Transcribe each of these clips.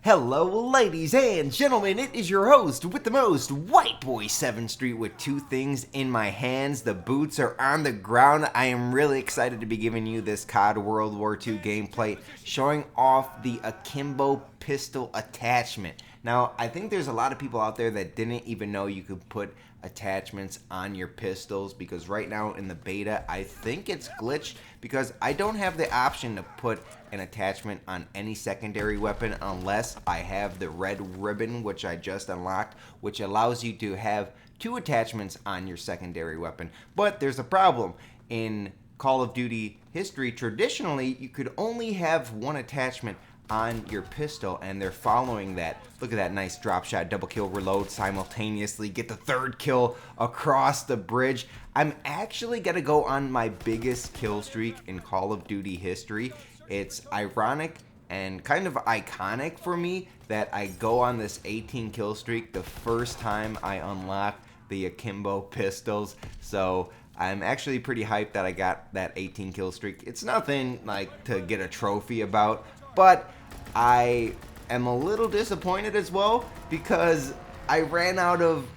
Hello, ladies and gentlemen, it is your host with the most, White Boy 7th Street, with two things in my hands. The boots are on the ground. I am really excited to be giving you this COD World War II gameplay, showing off the Akimbo pistol attachment. Now, I think there's a lot of people out there that didn't even know you could put attachments on your pistols, because right now in the beta, I think it's glitched because I don't have the option to put an attachment on any secondary weapon unless I have the red ribbon, which I just unlocked, which allows you to have two attachments on your secondary weapon. But there's a problem. In Call of Duty history, traditionally, you could only have one attachment on your pistol, and they're following that. Look at that nice drop shot, double kill, reload simultaneously, get the third kill across the bridge. I'm actually gonna go on my biggest kill streak in Call of Duty history. It's ironic and kind of iconic for me that I go on this 18 kill streak the first time I unlock the Akimbo pistols. So I'm actually pretty hyped that I got that 18 kill streak. It's nothing like to get a trophy about, but I am a little disappointed as well because I ran out of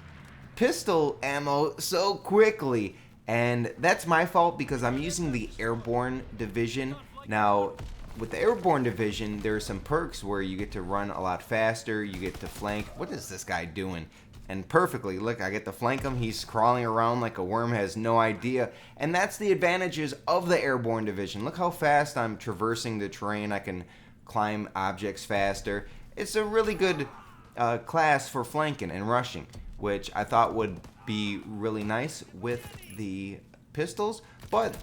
pistol ammo so quickly, and that's my fault because I'm using the Airborne Division. Now, with the Airborne Division, there are some perks where you get to run a lot faster, you get to flank. What is this guy doing? And perfectly, look, I get to flank him. He's crawling around like a worm, has no idea. And that's the advantages of the Airborne Division. Look how fast I'm traversing the terrain. I can climb objects faster. It's a really good class for flanking and rushing, which I thought would be really nice with the pistols, but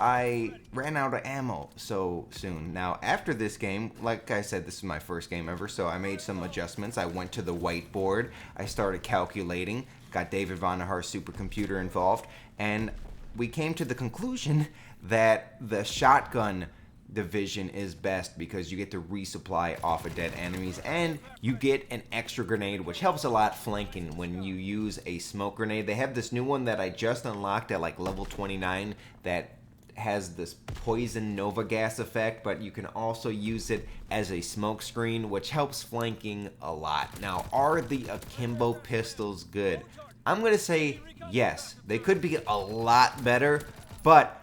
I ran out of ammo so soon. Now, after this game, like I said, this is my first game ever, so I made some adjustments. I went to the whiteboard, I started calculating, got David Vonnehar's supercomputer involved, and we came to the conclusion that the shotgun division is best because you get to resupply off of dead enemies, and you get an extra grenade, which helps a lot flanking when you use a smoke grenade. They have this new one that I just unlocked at like level 29 that has this poison nova gas effect, but you can also use it as a smoke screen, which helps flanking a lot. Now, are the Akimbo pistols good? I'm gonna say yes. They could be a lot better, but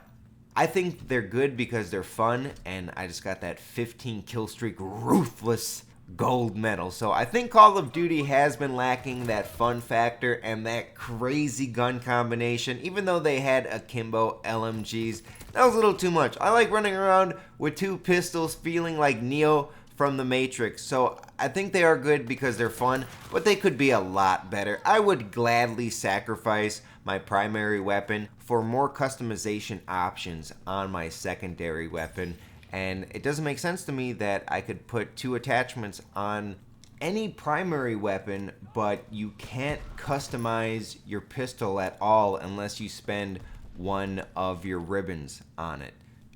I think they're good because they're fun, and I just got that 15 kill streak ruthless gold medal. So I think Call of Duty has been lacking that fun factor and that crazy gun combination. Even though they had Akimbo LMGs, that was a little too much. I like running around with two pistols feeling like Neo from the Matrix. So I think they are good because they're fun, but they could be a lot better. I would gladly sacrifice my primary weapon for more customization options on my secondary weapon, and it doesn't make sense to me that I could put two attachments on any primary weapon, but you can't customize your pistol at all unless you spend one of your ribbons on it.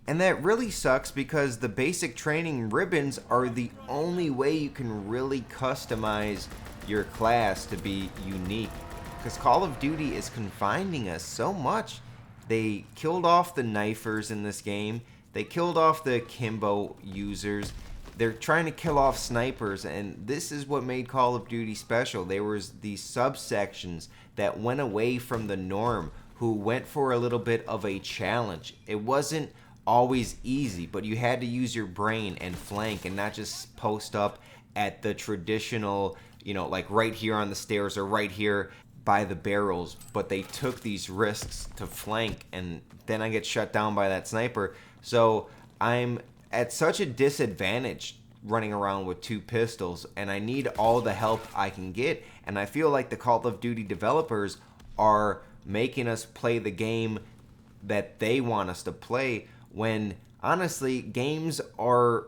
And that really sucks because the basic training ribbons are the only way you can really customize your class to be unique. Because Call of Duty is confining us so much. They killed off the knifers in this game. They killed off the Akimbo users. They're trying to kill off snipers, and this is what made Call of Duty special. There was these subsections that went away from the norm, who went for a little bit of a challenge. It wasn't always easy, but you had to use your brain and flank and not just post up at the traditional, like right here on the stairs or right here by the barrels, but they took these risks to flank, and then I get shut down by that sniper. So I'm at such a disadvantage running around with two pistols, and I need all the help I can get, and I feel like the Call of Duty developers are making us play the game that they want us to play, when honestly games are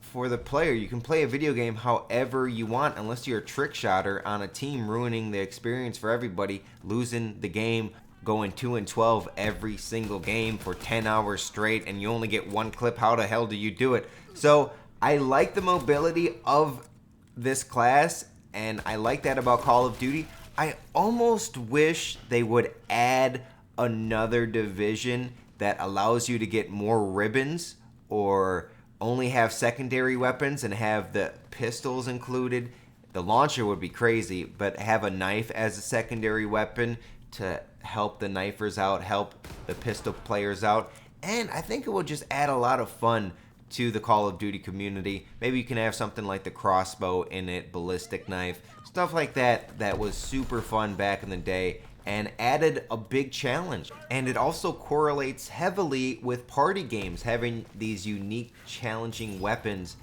for the player. You can play a video game however you want, unless you're a trick shotter on a team, ruining the experience for everybody, losing the game, going 2-12 every single game for 10 hours straight, and you only get one clip. How the hell do you do it? So I like the mobility of this class, and I like that about Call of Duty. I almost wish they would add another division that allows you to get more ribbons or only have secondary weapons and have the pistols included. The launcher would be crazy, but have a knife as a secondary weapon to help the knifers out, help the pistol players out. And I think it will just add a lot of fun to the Call of Duty community. Maybe you can have something like the crossbow in it, ballistic knife, stuff like that that was super fun back in the day and added a big challenge. And it also correlates heavily with party games, having these unique challenging weapons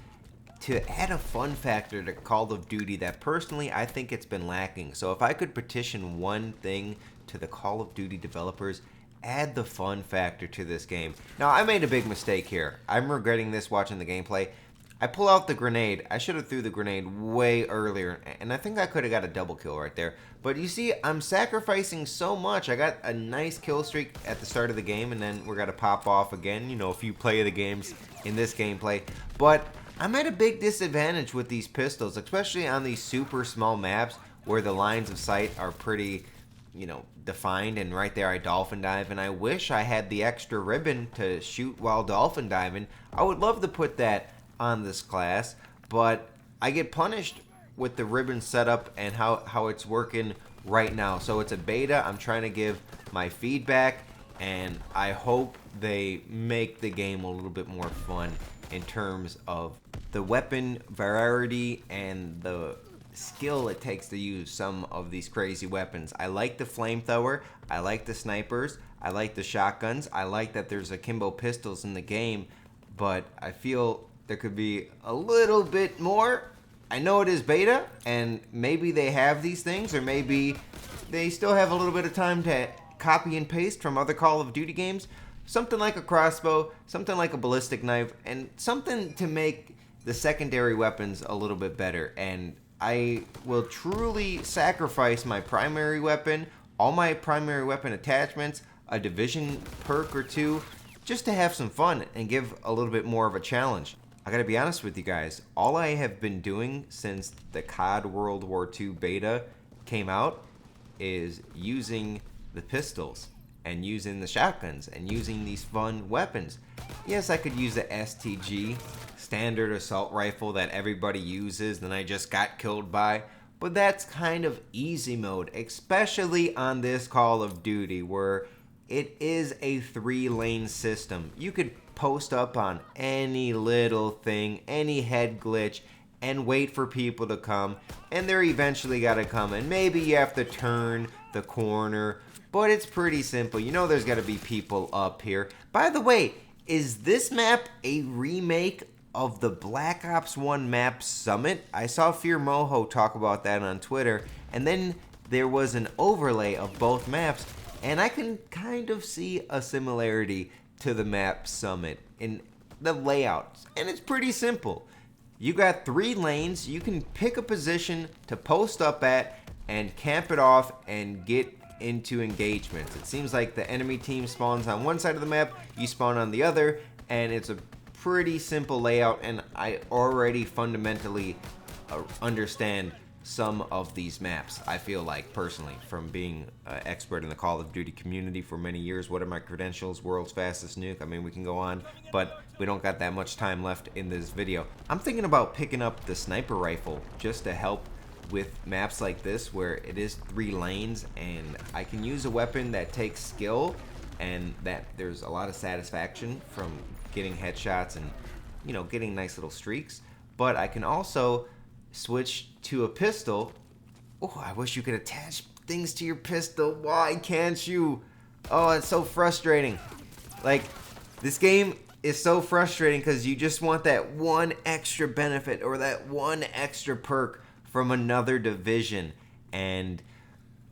to add a fun factor to Call of Duty that personally I think it's been lacking. So if I could petition one thing to the Call of Duty developers, add the fun factor to this game. Now, I made a big mistake here. I'm regretting this watching the gameplay. I pull out the grenade. I should have threw the grenade way earlier, and I think I could have got a double kill right there. But you see, I'm sacrificing so much. I got a nice kill streak at the start of the game, and then we're going to pop off again, you know, if you play the games in this gameplay. But I'm at a big disadvantage with these pistols, especially on these super small maps where the lines of sight are pretty, you know, defined, and right there I dolphin dive, and I wish I had the extra ribbon to shoot while dolphin diving. I would love to put that on this class, but I get punished with the ribbon setup and how it's working right now. So it's a beta. I'm trying to give my feedback, and I hope they make the game a little bit more fun in terms of the weapon variety and the skill it takes to use some of these crazy weapons. I like the flamethrower, I like the snipers, I like the shotguns, I like that there's Akimbo pistols in the game, but I feel there could be a little bit more. I know it is beta, and maybe they have these things, or maybe they still have a little bit of time to copy and paste from other Call of Duty games. Something like a crossbow, something like a ballistic knife, and something to make the secondary weapons a little bit better. And I will truly sacrifice my primary weapon, all my primary weapon attachments, a division perk or two, just to have some fun and give a little bit more of a challenge. I gotta be honest with you guys, all I have been doing since the COD World War II beta came out is using the pistols and using the shotguns and using these fun weapons. Yes, I could use the STG, standard assault rifle that everybody uses and I just got killed by, but that's kind of easy mode, especially on this Call of Duty where it is a 3-lane system. You could post up on any little thing, any head glitch, and wait for people to come, and they're eventually gotta come, and maybe you have to turn the corner, but it's pretty simple. You know there's gotta be people up here. By the way, is this map a remake of the Black Ops 1 map Summit? I saw Fear Moho talk about that on Twitter, and then there was an overlay of both maps, and I can kind of see a similarity to the map Summit in the layout, and it's pretty simple. You got 3 lanes, you can pick a position to post up at and camp it off and get into engagements. It seems like the enemy team spawns on one side of the map, you spawn on the other, and it's a pretty simple layout, and I already fundamentally understand some of these maps, I feel like, personally, from being an expert in the Call of Duty community for many years. What are my credentials? World's fastest nuke. I mean, we can go on, but we don't got that much time left in this video. I'm thinking about picking up the sniper rifle just to help with maps like this where it is 3 lanes and I can use a weapon that takes skill and that there's a lot of satisfaction from getting headshots and, you know, getting nice little streaks. But I can also switch to a pistol. Oh, I wish you could attach things to your pistol. Why can't you? Oh, it's so frustrating. Like, this game is so frustrating because you just want that one extra benefit or that one extra perk from another division and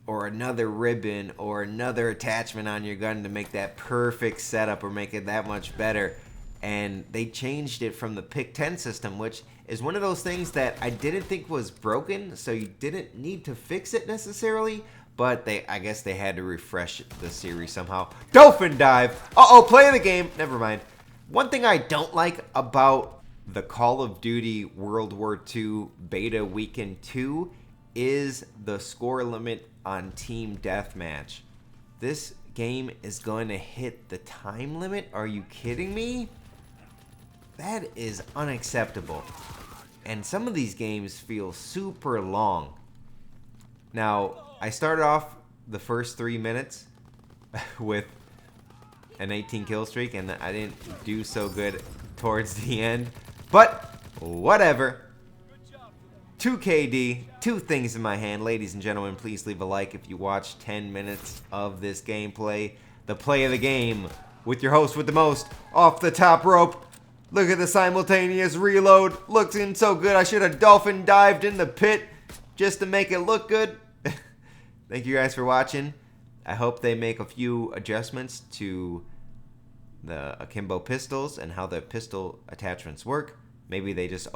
or another ribbon or another attachment on your gun to make that perfect setup or make it that much better. And they changed it from the pick 10 system, which is one of those things that I didn't think was broken, so you didn't need to fix it necessarily, but I guess they had to refresh the series somehow. Dolphin dive! Uh-oh, play the game! Never mind. One thing I don't like about the Call of Duty World War II Beta Weekend 2 is the score limit on Team Deathmatch. This game is going to hit the time limit? Are you kidding me? That is unacceptable. And some of these games feel super long. Now, I started off the first 3 minutes with an 18 kill streak, and I didn't do so good towards the end. But, whatever. 2KD, two things in my hand. Ladies and gentlemen, please leave a like if you watch 10 minutes of this gameplay. The play of the game with your host with the most, off the top rope. Look at the simultaneous reload. Looking so good. I should have dolphin dived in the pit just to make it look good. Thank you guys for watching. I hope they make a few adjustments to the Akimbo pistols and how the pistol attachments work. Maybe they just